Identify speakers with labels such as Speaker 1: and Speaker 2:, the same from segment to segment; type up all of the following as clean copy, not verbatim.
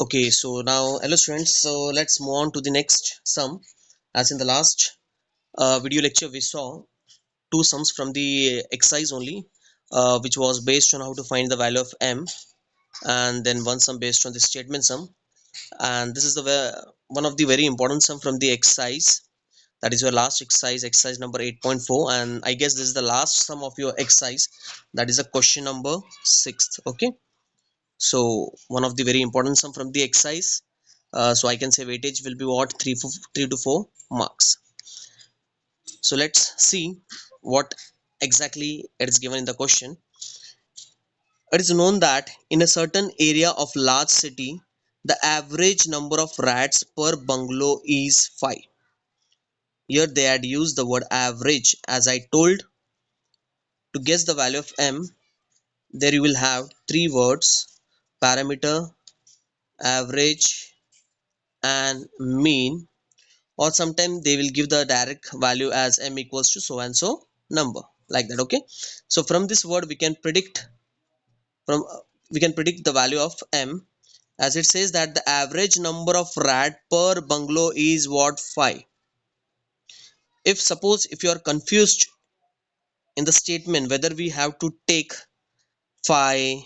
Speaker 1: Okay, so now hello students. So let's move on to the next sum. As in the last video lecture, we saw two sums from the exercise only, which was based on how to find the value of m, and then one sum based on the statement sum. And this is one of the very important sum from the exercise. That is your last exercise, exercise number 8.4, and I guess this is the last sum of your exercise. That is a question number 6th. Okay, so one of the very important sum from the exercise. So I can say weightage will be what 3 to 4 marks. So let's see what exactly it is given in the question. It is known that in a certain area of large city, the average number of rats per bungalow is 5. Here they had used the word average. As I told, to guess the value of m, there you will have three words: parameter, average, and mean. Or sometimes they will give the direct value as m equals to so and so number, like that. Okay, so from this word from we can predict the value of m, as it says that the average number of rat per bungalow is what 5. If suppose if you are confused in the statement whether we have to take 5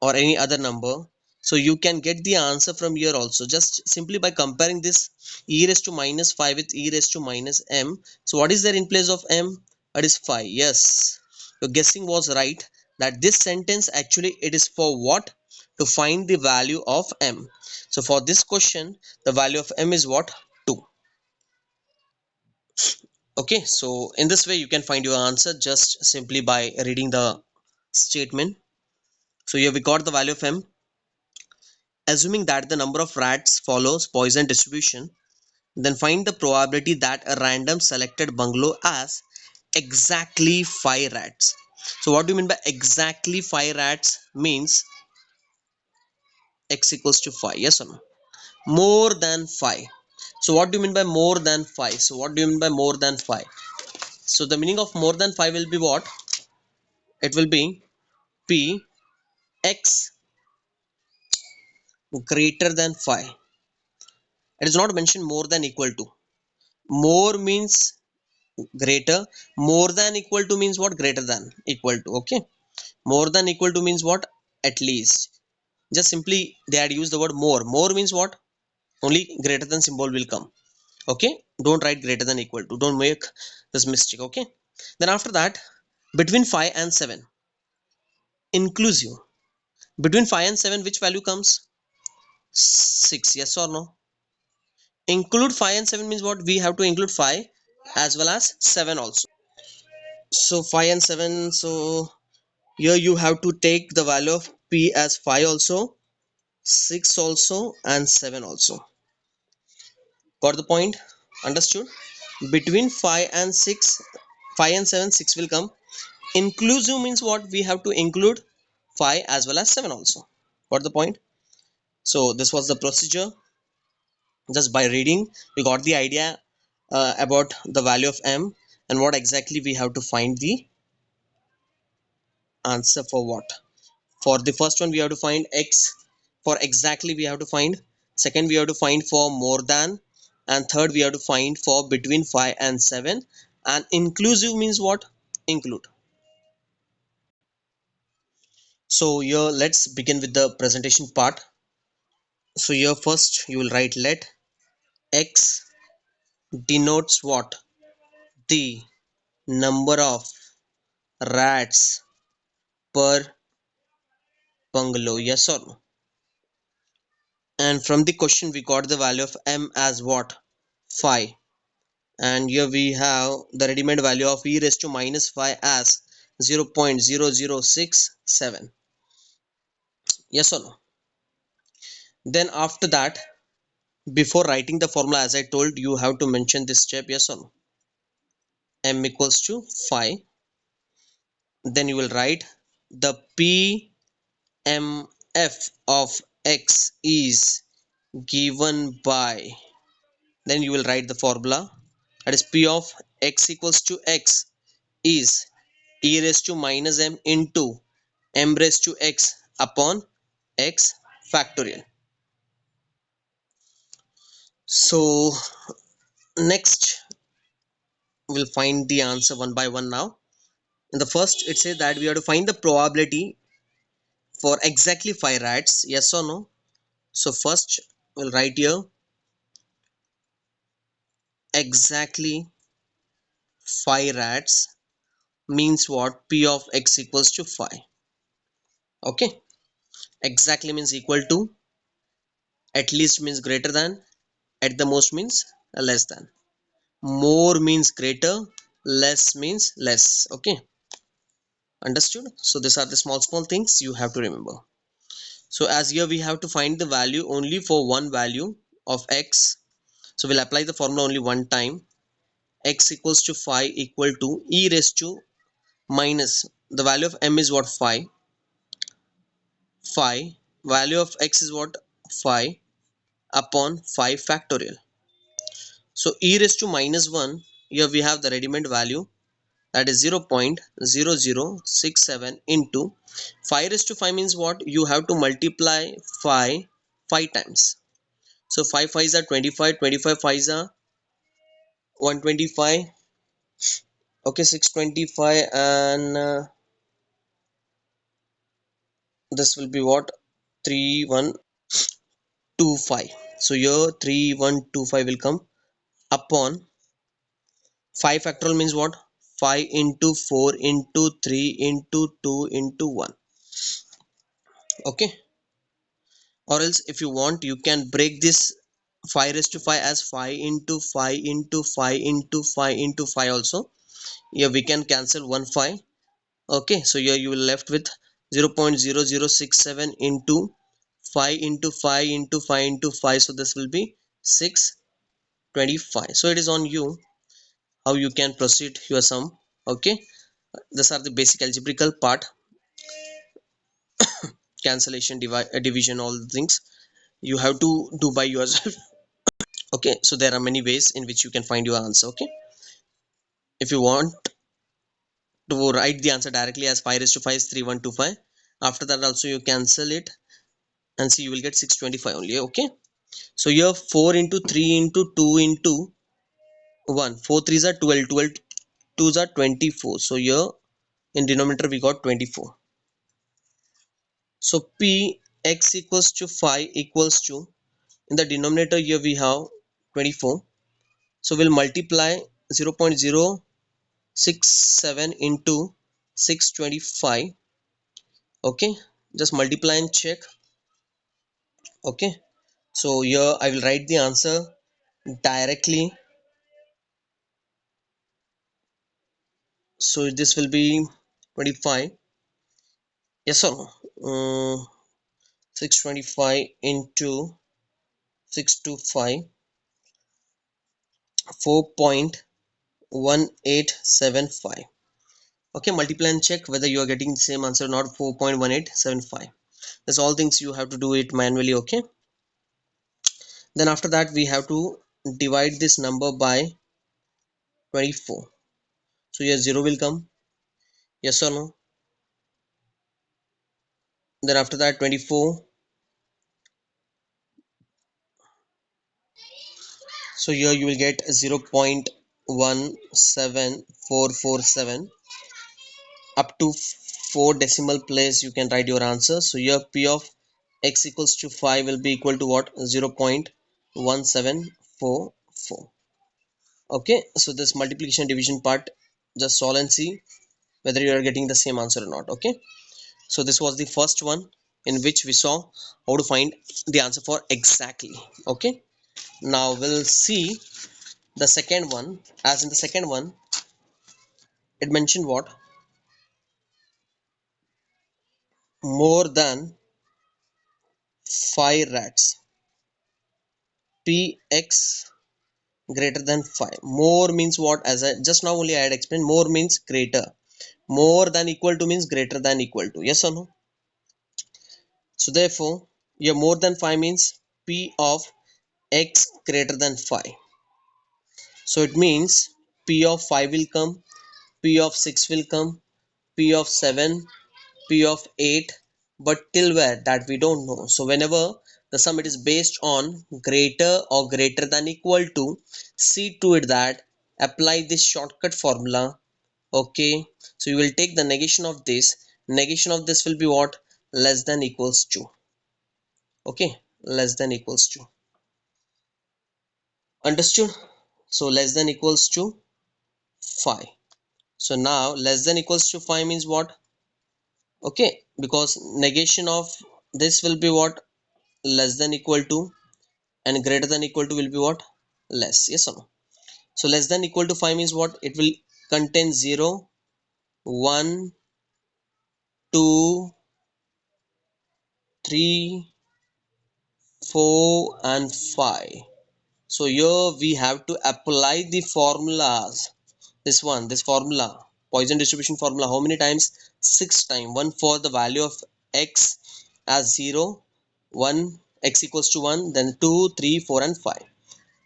Speaker 1: or any other number, so you can get the answer from here also, just simply by comparing this e raised to minus 5 with e raised to minus m. So what is there in place of m? That is 5. Yes, your guessing was right, that this sentence actually it is for what? To find the value of m. So for this question the value of m is what? 2. Okay, so in this way you can find your answer just simply by reading the statement. So here we got the value of m. Assuming that the number of rats follows Poisson distribution, then find the probability that a random selected bungalow has exactly 5 rats. So what do you mean by exactly 5 rats? Means x equals to 5, yes or no? More than 5. So what do you mean by more than 5? So what do you mean by more than 5? So the meaning of more than 5 will be what? It will be p x greater than 5. It is not mentioned more than equal to. More means greater, more than equal to means what? Greater than equal to. Okay, more than equal to means what? At least. Just simply they had used the word more. More means what? Only greater than symbol will come. Okay, don't write greater than equal to, don't make this mistake. Okay, then after that, between 5 and 7, inclusive. Between 5 and 7 which value comes? 6, yes or no? Include 5 and 7 means what? We have to include 5 as well as 7 also. So 5 and 7, so here you have to take the value of p as 5 also, 6 also, and 7 also. Got the point? Understood? Between 5 and 6, 5 and 7, 6 will come. Inclusive means what? We have to include 5 as well as 7 also. Got the point? So this was the procedure. Just by reading, we got the idea about the value of m and what exactly we have to find the answer for what. For the first one we have to find x, for exactly we have to find, second we have to find for more than, and third we have to find for between 5 and 7, and inclusive means what? Include. So here let's begin with the presentation part. So here first you will write let x denotes what? The number of rats per bungalow, yes or no? And from the question we got the value of m as what? 5. And here we have the ready-made value of e raised to minus 5 as 0.0067. Yes or no? Then after that, before writing the formula, as I told, you have to mention this step, yes or no? M equals to 5. Then you will write the PMF of x is given by, then you will write the formula, that is P of x equals to x is e raised to minus m into m raised to x upon x factorial. So next we'll find the answer one by one now. In the first, it says that we have to find the probability for exactly 5 rats, yes or no. So first we'll write here exactly 5 rats means what? P of x equals to 5. Okay, exactly means equal to, at least means greater than, at the most means less than, more means greater, less means less. Okay, understood. So these are the small things you have to remember. So as here we have to find the value only for one value of x, so we'll apply the formula only one time. X equals to 5 equal to e raised to minus the value of m is what? 5. 5 value of x is what? 5 upon 5 factorial. So e raised to minus 1, here we have the ready-made value, that is 0.0067 into 5 raised to 5 means what? You have to multiply 5 times. So 5 5s are 25, 25 5s are 125. Okay, 625, and this will be what? 3125. So here 3125 will come upon 5 factorial means what? 5 into 4 into 3 into 2 into 1. Okay, or else if you want you can break this 5 raised to 5 as 5 into 5 into 5 into 5 into 5 also. Here we can cancel 1 5. Okay, so here you will left with 0.0067 into 5 into 5 into 5 into 5, so this will be 625. So it is on you how you can proceed your sum. Okay, these are the basic algebraical part, cancellation, division, all the things you have to do by yourself. Okay, so there are many ways in which you can find your answer. Okay, if you want to write the answer directly as 5 raised to 5 is 3125, after that also you cancel it and see you will get 625 only. Okay, so here 4 into 3 into 2 into 1, 4 3s are 12, 12 2s are 24, so here in denominator we got 24. So p x equals to 5 equals to, in the denominator here we have 24, so we'll multiply 0.067 into 625. Okay, just multiply and check. Okay, so here I will write the answer directly. So this will be 25, yes or no? 625 into 625, 4.1875. Okay, multiply and check whether you are getting the same answer or not. 4.1875. That's all things you have to do it manually. Okay, then after that we have to divide this number by 24. So here 0 will come, yes or no? Then after that 24, so here you will get 0.17447, up to 4 decimal place you can write your answer. So here p of x equals to 5 will be equal to what? 0.1744. Okay, so this multiplication division part, just solve and see whether you are getting the same answer or not. Okay, so this was the first one in which we saw how to find the answer for exactly. Okay, now we'll see the second one. As in the second one, it mentioned what? More than 5 rats, px greater than 5. More means what? As I just now only I had explained, more means greater, more than equal to means greater than equal to, yes or no? So therefore yeah, more than 5 means p of x greater than 5. So it means p of 5 will come, p of 6 will come, p of 7, p of 8, but till where, that we don't know. So whenever the sum it is based on greater or greater than equal to, see to it that apply this shortcut formula. Okay, so you will take the negation of this. Negation of this will be what? Less than equals to. Okay, less than equals to. Understood? So less than equals to 5. So now less than equals to 5 means what? Okay, because negation of this will be what? Less than equal to, and greater than equal to will be what? Less. Yes or no? So less than equal to 5 means what? It will contain 0, 1, 2, 3, 4 and 5. So here we have to apply the formulas. This formula, Poisson distribution formula, how many times? 6 times. One for the value of x as 0, 1, x equals to 1, then 2, 3, 4 and 5.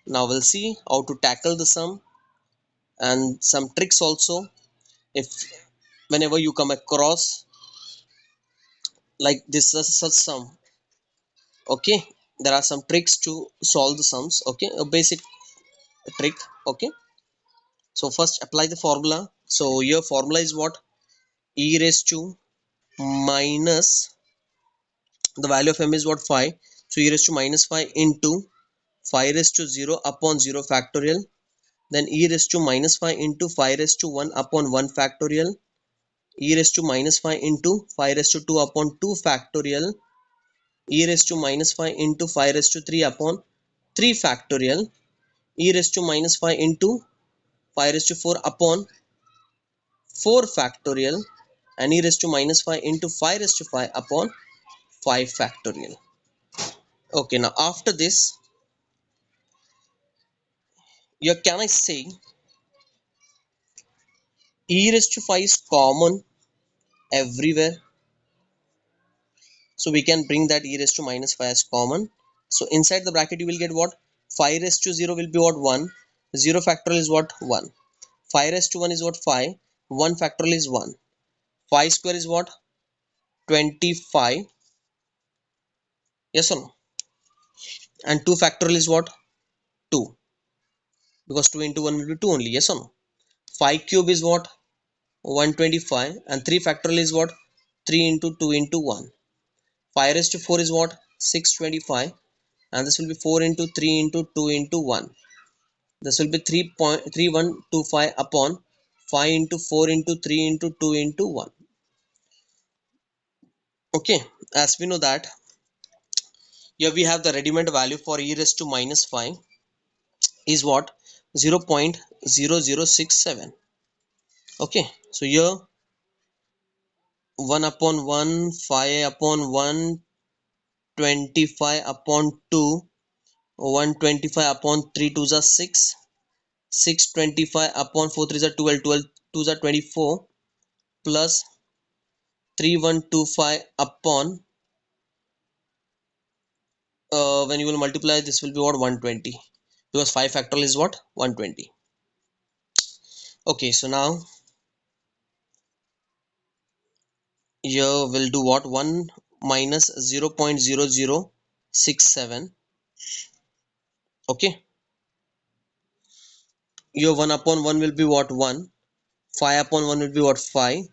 Speaker 1: Now we'll see how to tackle the sum and some tricks also. If whenever you come across like this such sum, okay, there are some tricks to solve the sums. Okay, a basic trick. Okay, so first apply the formula. So your formula is what? E raised to minus, the value of m is what? 5. So e raised to minus 5 into 5 raised to 0 upon 0 factorial, then e raised to minus 5 into 5 raised to 1 upon 1 factorial, e raised to minus 5 into 5 raised to 2 upon 2 factorial, e raised to minus 5 into 5 raised to 3 upon 3 factorial, e raised to minus 5 into 5 raised to 4 upon 4 factorial, and e raised to minus 5 into 5 raised to 5 upon 5 factorial. Okay, now after this, here can I say e raised to 5 is common everywhere? So we can bring that e raised to minus 5 as common. So inside the bracket you will get what? 5 raised to 0 will be what? 1. 0 factorial is what? 1. 5 raised to 1 is what? 5. 1 factorial is 1. 5 square is what? 25. Yes or no? And 2 factorial is what? 2. Because 2 into 1 will be 2 only. Yes or no? 5 cube is what? 125. And 3 factorial is what? 3 into 2 into 1. 5 raised to 4 is what? 625. And this will be 4 into 3 into 2 into 1. This will be 3.3125 upon 5 into 4 into 3 into 2 into 1. Okay, as we know that here we have the ready-made value for e raised to minus 5 is what? 0.0067. Okay, so here 1 upon 1, 5 upon 1, 25 upon 2, 125 upon 3 2s are 6, 625 upon 4 3s are 12, 12 2s are 24, plus 3125 upon, when you will multiply this will be what? 120, because 5 factorial is what? 120. Okay, so now here we'll do what? 1 minus 0.0067. Okay, your 1 upon 1 will be what? 1. 5 upon 1 will be what? 5.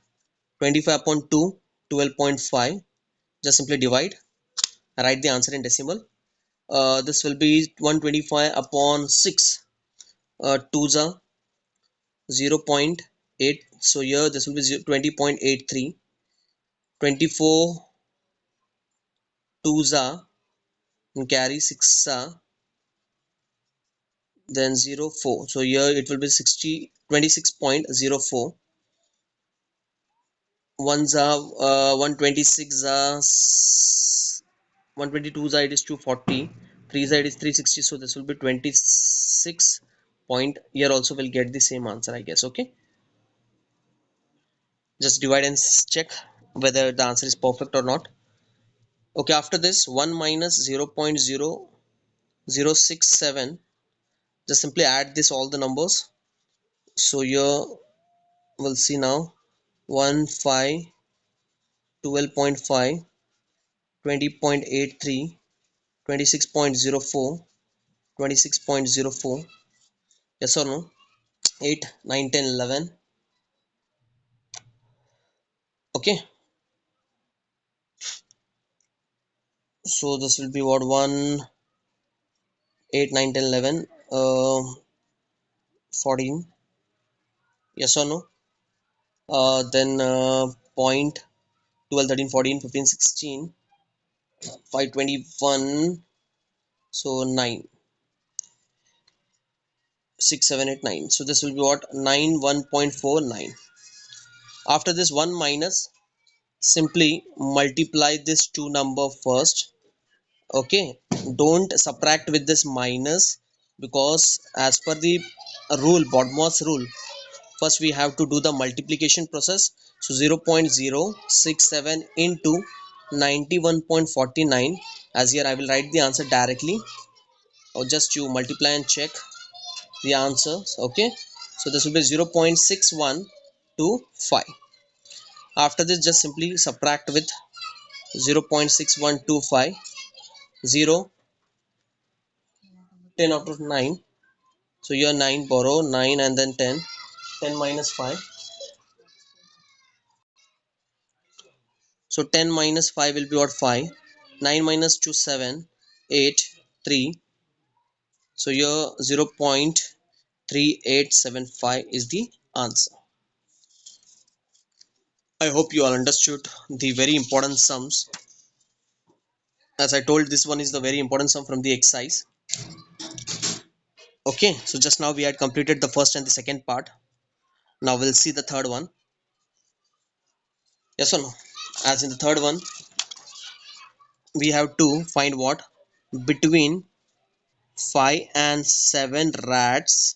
Speaker 1: 25 upon 2, 12.5. Just simply divide, write the answer in decimal. This will be 125 upon 6, 2s are 0.8. So here this will be 20.83. 24 2s are, and carry 6 are, then 04. So here it will be 26.04. Ones are 126 are 122 side is 240, 3 side is 360. So this will be 26 point. Here also will get the same answer, I guess. Okay, just divide and check whether the answer is perfect or not. Okay, after this 1 minus 0.0067, just simply add this all the numbers. So here we'll see now 1 5 12.5 20.83, 26.04, 26.04. Yes or no? 8, 9, 10, 11. Okay, so this will be what, 1, 8, 9, 10, 11, 14. Yes or no? Then point 12, 13, 14, 15, 16, 521. So 9, 6, 7, 8, 9. So this will be what, 9, 1.49. After this 1 minus, simply multiply this two number first. Okay, don't subtract with this minus, because as per the rule, BODMAS rule, first we have to do the multiplication process. So 0.067 into 91.49, as here I will write the answer directly, or just you multiply and check the answers. Okay, so this will be 0.6125. After this, just simply subtract with 0.6125. 0, 10 after 9. So here 9, borrow 9 and then 10. 10 minus 5. So 10 minus 5 will be what, 5. 9 minus 2, 7. 8, 3. So here 0.3875 is the answer. I hope you all understood the very important sums. As I told, this one is the very important sum from the exercise. Okay, so just now we had completed the first and the second part. Now we'll see the third one. Yes or no? As in the third one, we have to find what, between 5 and 7 rats,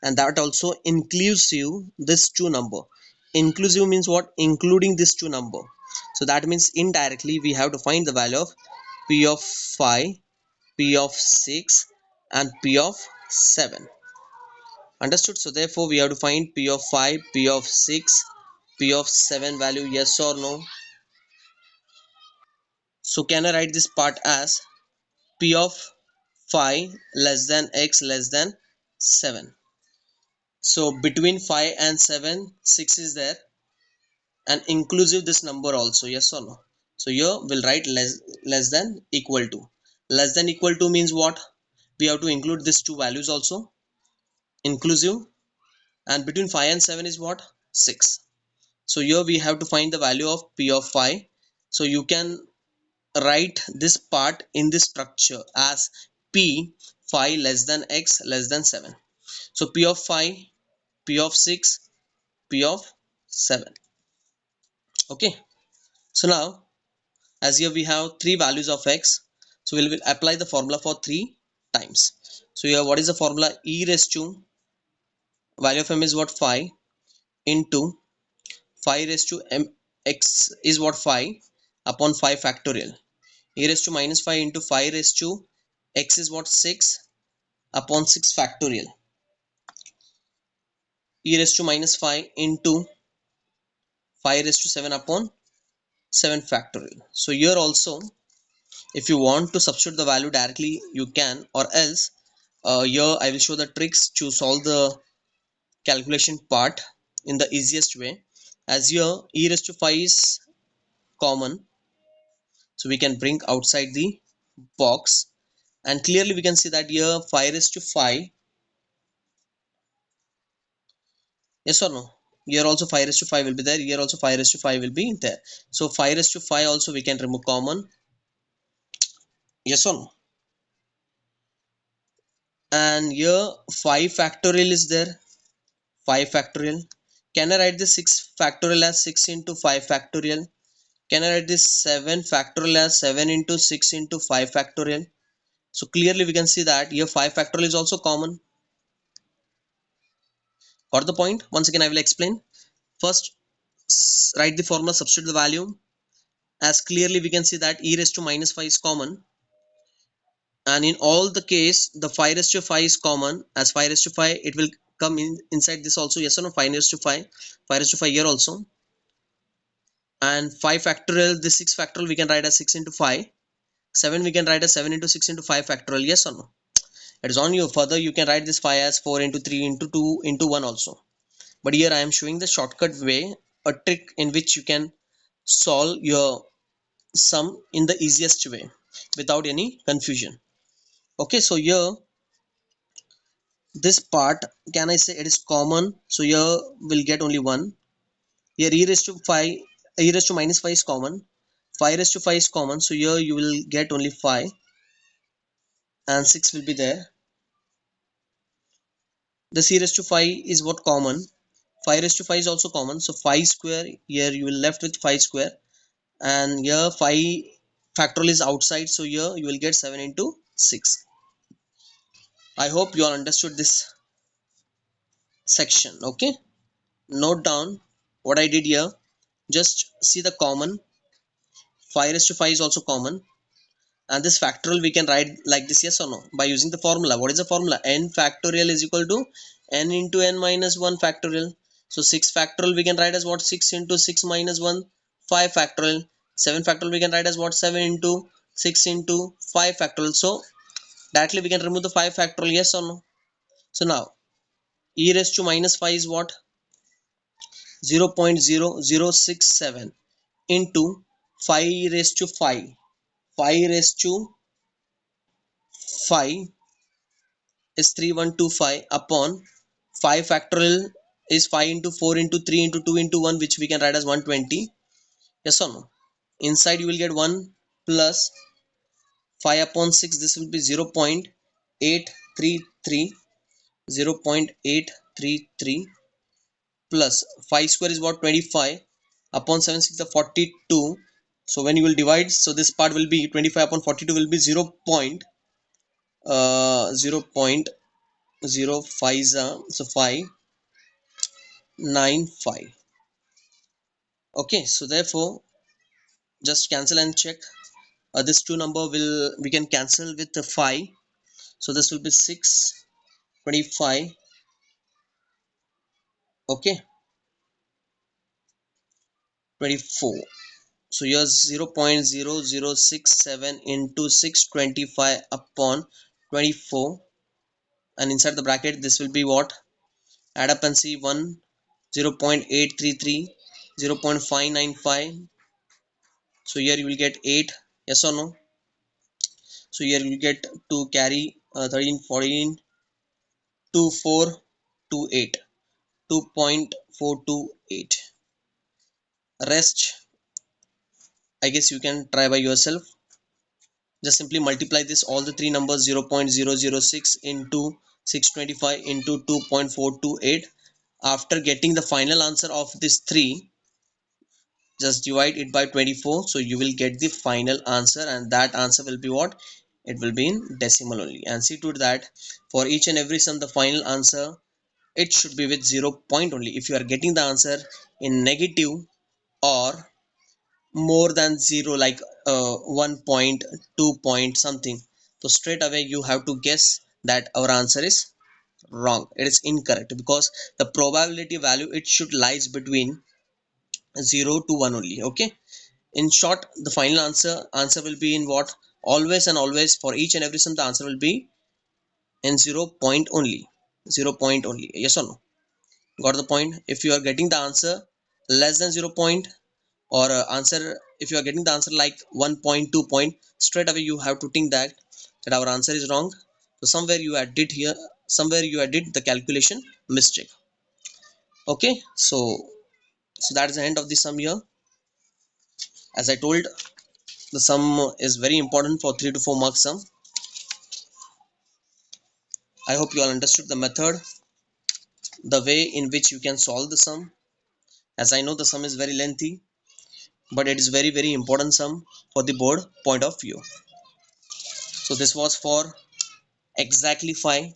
Speaker 1: and that also inclusive this two number. Inclusive means what? Including this two number. So that means indirectly we have to find the value of p of 5, p of 6, and p of 7. Understood? So therefore we have to find p of 5, p of 6, p of 7 value. Yes or no? So can I write this part as p of 5 less than x less than 7? So between 5 and 7, 6 is there, and inclusive this number also. Yes or no? So here we'll write less than equal to. Less than equal to means what? We have to include these two values also, inclusive, and between 5 and 7 is what? 6. So here we have to find the value of p of 5. So you can write this part in this structure as p 5 less than x less than 7. So p of 5, p of 6, p of 7. Okay, so now as here we have three values of x, so we will apply the formula for 3 times. So here what is the formula? E raised to, value of m is what, 5, into 5 raised to m, x is what, 5, upon 5 factorial. E raised to minus 5 into 5 raised to x is what, 6, upon 6 factorial. E raised to minus 5 into 5 raised to 7 upon 7 factorial. So here also, if you want to substitute the value directly, you can, or else here I will show the tricks to solve the calculation part in the easiest way. As here e raised to 5 is common, so we can bring outside the box, and clearly we can see that here 5 raised to 5. Yes or no? Here also 5 raised to 5 will be there, here also 5 raised to 5 will be there. So 5 raised to 5 also we can remove common. Yes or no? And here 5 factorial is there, 5 factorial. Can I write this 6 factorial as 6 into 5 factorial? Can I write this 7 factorial as 7 into 6 into 5 factorial? So clearly we can see that here 5 factorial is also common. Got the point? Once again I will explain. First write the formula, substitute the value. As clearly we can see that e raised to minus 5 is common, and in all the case the 5 raised to 5 is common. As 5 raised to 5 it will come in inside this also. Yes or no? 5 raised to 5, 5 raised to 5 here also. and 5 factorial, this 6 factorial we can write as 6 into 5. 7 we can write as 7 into 6 into 5 factorial, yes or no? It is on you. Further you can write this 5 as 4 into 3 into 2 into 1 also. But here I am showing the shortcut way, a trick in which you can solve your sum in the easiest way without any confusion. Okay, so here this part, can I say it is common? So here we'll get only 1. Here e raised to 5, e raised to minus 5 is common. 5 raised to 5 is common. So here you will get only 5 and 6 will be there. The c raised to 5 is what common. 5 raised to 5 is also common. So 5 square, here you will left with 5 square. And here 5 factorial is outside. So here you will get 7 into 6. I hope you all understood this section. Okay. Note down what I did here. Just see the common. 5 raised to 5 is also common. And this factorial we can write like this, yes or no, by using the formula. What is the formula? N factorial is equal to n into n minus 1 factorial. So 6 factorial we can write as what? 6 into 6 minus 1, 5 factorial. 7 factorial we can write as what? 7 into 6 into 5 factorial. So directly we can remove the 5 factorial, yes or no? So now e raised to minus 5 is what? 0.0067 into 5 raised to 5. 5 raised to 5 is 3125 upon 5 factorial is 5 into 4 into 3 into 2 into 1, which we can write as 120. Yes or no? Inside you will get 1 plus 5 upon 6. This will be 0.833. 0.833 plus 5 square is what? 25 upon 7 6 the 42. So when you will divide, so this part will be 25 upon 42 will be 0.05, so 595. Okay, so therefore just cancel and check. This two number will we can cancel with the 5. So this will be 6 25. Okay, 24. So here's 0.0067 into 625 upon 24, and inside the bracket this will be what? Add up and see. 1 0.833, 0.595. So here you will get 8, yes or no? So here you will get to carry 13 14 2428, 2.428. Rest I guess you can try by yourself. Just simply multiply this all the three numbers, 0.006 into 625 into 2.428. After getting the final answer of this 3, just divide it by 24. So you will get the final answer, and that answer will be what? It will be in decimal only. And see to that, for each and every sum the final answer, it should be with 0 point only. If you are getting the answer in negative or more than 0, like 1 point, 2 point something, so straight away you have to guess that our answer is wrong, it is incorrect, because the probability value it should lies between 0 to 1 only. Okay, in short, the final answer will be in what? Always and always, for each and every sum the answer will be in 0 point only. 0 point only, yes or no? Got the point? If you are getting the answer less than 0 point, or answer, if you are getting the answer like 1 point, 2 point, straight away you have to think that our answer is wrong. So somewhere you added here, somewhere you added the calculation mistake. Okay, so that is the end of the sum here. As I told, the sum is very important for 3 to 4 marks sum. I hope you all understood the method, the way in which you can solve the sum. As I know the sum is very lengthy, but it is very important sum for the board point of view. So this was for exactly 5,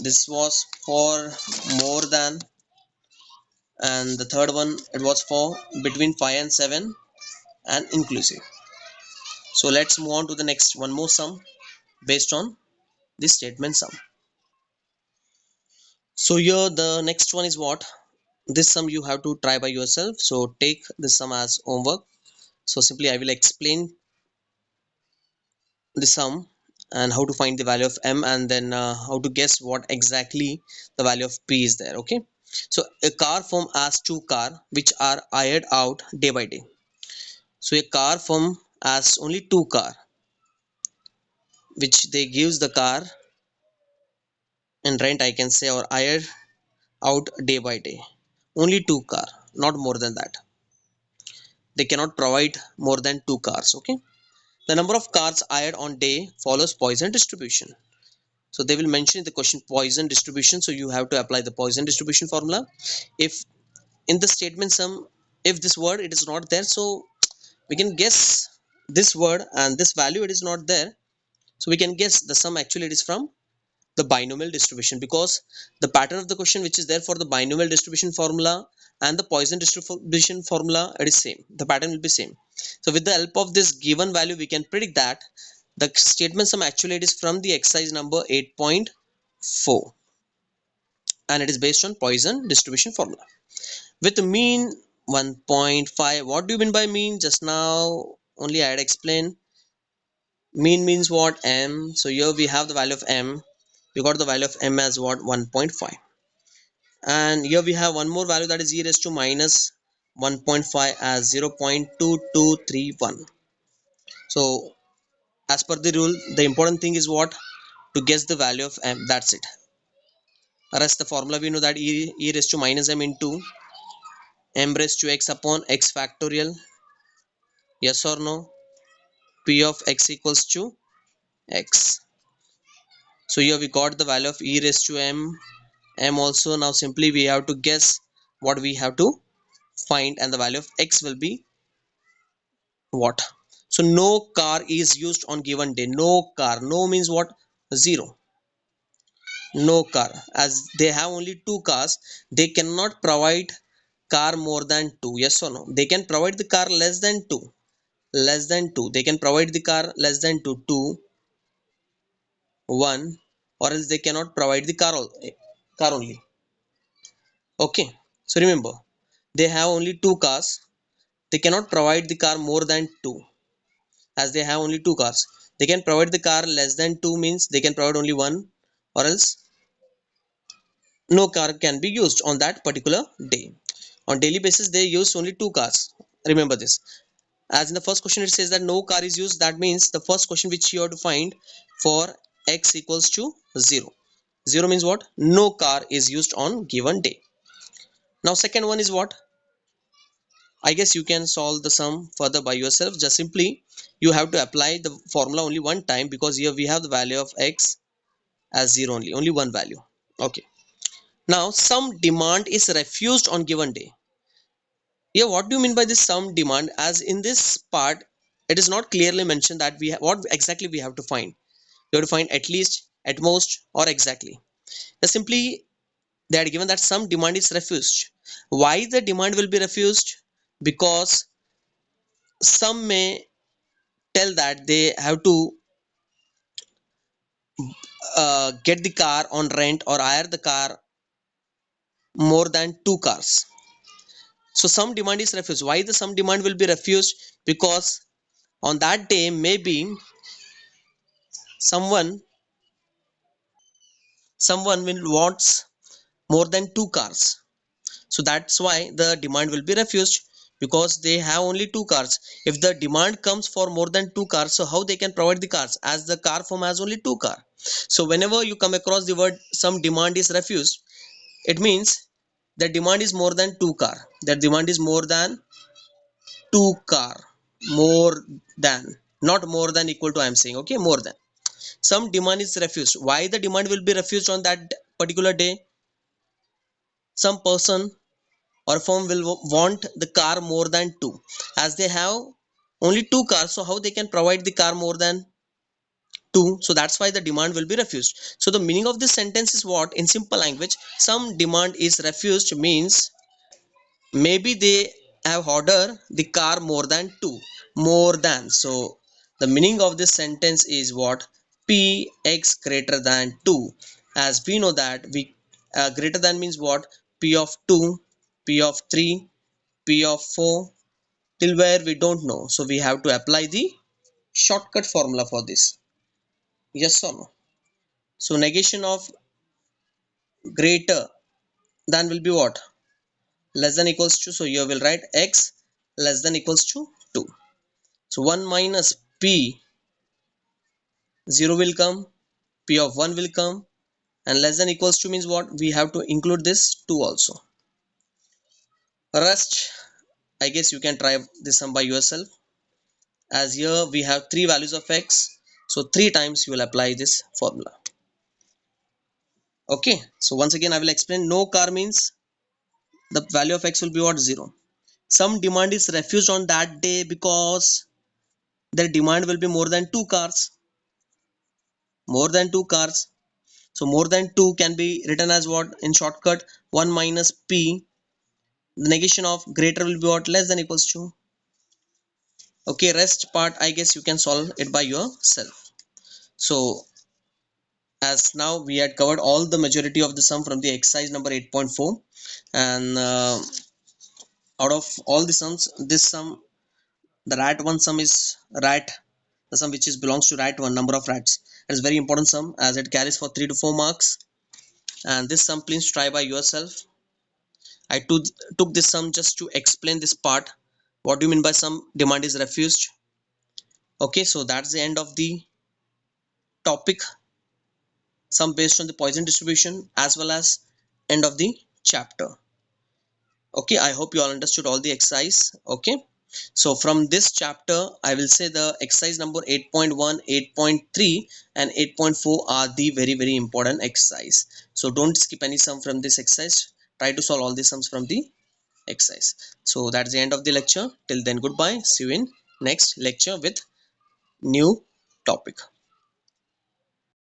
Speaker 1: this was for more than, and the third one it was for between 5 and 7 and inclusive. So let's move on to the next one more sum based on this statement sum. So here the next one is what? this sum you have to try by yourself, so take this sum as homework. So simply I will explain the sum and how to find the value of m, and then how to guess what exactly the value of p is there. Okay, so a car form as two car which are hired out day by day. So a car form as only two car which they gives the car in rent, I can say, or hired out day by day. Only two car, not more than that. They cannot provide more than two cars. Okay, the number of cars hired on day follows Poisson distribution. So they will mention in the question Poisson distribution, so you have to apply the Poisson distribution formula. If in the statement sum, if this word it is not there, so we can guess this word and this value it is not there, so we can guess the sum actually it is from the binomial distribution, because the pattern of the question which is there for the binomial distribution formula and the Poisson distribution formula, it is same, the pattern will be same. So with the help of this given value we can predict that the statement sum actually it is from the exercise number 8.4, and it is based on Poisson distribution formula with mean 1.5. What do you mean by mean? Just now only I had explained. Mean means what? M. So here we have the value of m. We got the value of m as what? 1.5. And here we have one more value, that is e raised to minus 1.5 as 0.2231. So as per the rule, the important thing is what? To guess the value of m. That's it. Rest the formula we know that e raised to minus m into m raised to x upon x factorial. Yes or no? P of x equals to x. So here we got the value of e raised to m also. Now simply we have to guess what we have to find, and the value of x will be what? So no car is used on given day. No car. No means what? Zero. No car. As they have only two cars, they cannot provide car more than two. Yes or no? They can provide the car less than two. Less than two. They can provide the car less than two. Two, one, or else they cannot provide the car only. Okay. So remember, they have only two cars. They cannot provide the car more than two. As they have only two cars, they can provide the car less than two means they can provide only one, or else no car can be used on that particular day. On daily basis they use only two cars. Remember this. As in the first question it says that no car is used, that means the first question which you have to find for x equals to 0. 0 means what? No car is used on given day. Now second one is what? I guess you can solve the sum further by yourself. Just simply you have to apply the formula only one time, because here we have the value of x as 0 only one value. Okay. Now some demand is refused on given day. Here what do you mean by this some demand? As in this part it is not clearly mentioned that what exactly we have to find. You have to find at least, at most, or exactly. Just simply they are given that some demand is refused. Why the demand will be refused? Because some may tell that they have to get the car on rent or hire the car more than two cars. So some demand is refused. Why the some demand will be refused? Because on that day maybe someone will wants more than two cars. So that's why the demand will be refused, because they have only two cars. If the demand comes for more than two cars, so how they can provide the cars, as the car firm has only two car. So whenever you come across the word some demand is refused, it means the demand is more than two car. The demand is more than two car. More than, not more than equal to, I am saying. Okay, more than. Some demand is refused. Why the demand will be refused on that particular day? Some person or firm will want the car more than two. As they have only two cars, so how they can provide the car more than two? So that's why the demand will be refused. So the meaning of this sentence is what? In simple language, some demand is refused means maybe they have ordered the car more than two. More than. So the meaning of this sentence is what? Px greater than 2. As we know that we greater than means what? P of 2. P of 3, P of 4, till where we don't know. So we have to apply the shortcut formula for this. Yes or no? So negation of greater than will be what? Less than equals to. So you will write x less than equals to 2. So 1 minus p, 0 will come, p of 1 will come, and less than equals to means what? We have to include this 2 also. Rest, I guess you can try this sum by yourself, as here we have 3 values of x, so 3 times you will apply this formula. Okay, so once again I will explain. No car means the value of x will be what? 0. Some demand is refused on that day because their demand will be more than 2 cars. More than 2 cars. So more than 2 can be written as what? In shortcut, 1 minus p. The negation of greater will be what? Less than equals to. Okay, rest part I guess you can solve it by yourself. So as now we had covered all the majority of the sum from the exercise number 8.4, and out of all the sums, this sum, the rat one sum is rat, the sum which is belongs to rat one, number of rats. It is very important sum as it carries for 3 to 4 marks, and this sum please try by yourself. I took this sum just to explain this part. What do you mean by some demand is refused? Okay, so that's the end of the topic, sum based on the Poisson distribution, as well as end of the chapter. Okay, I hope you all understood all the exercise. Okay, so from this chapter I will say the exercise number 8.1, 8.3 and 8.4 are the very important exercise. So don't skip any sum from this exercise. Try to solve all the sums from the exercise. So that's the end of the lecture. Till then, goodbye. See you in next lecture with new topic.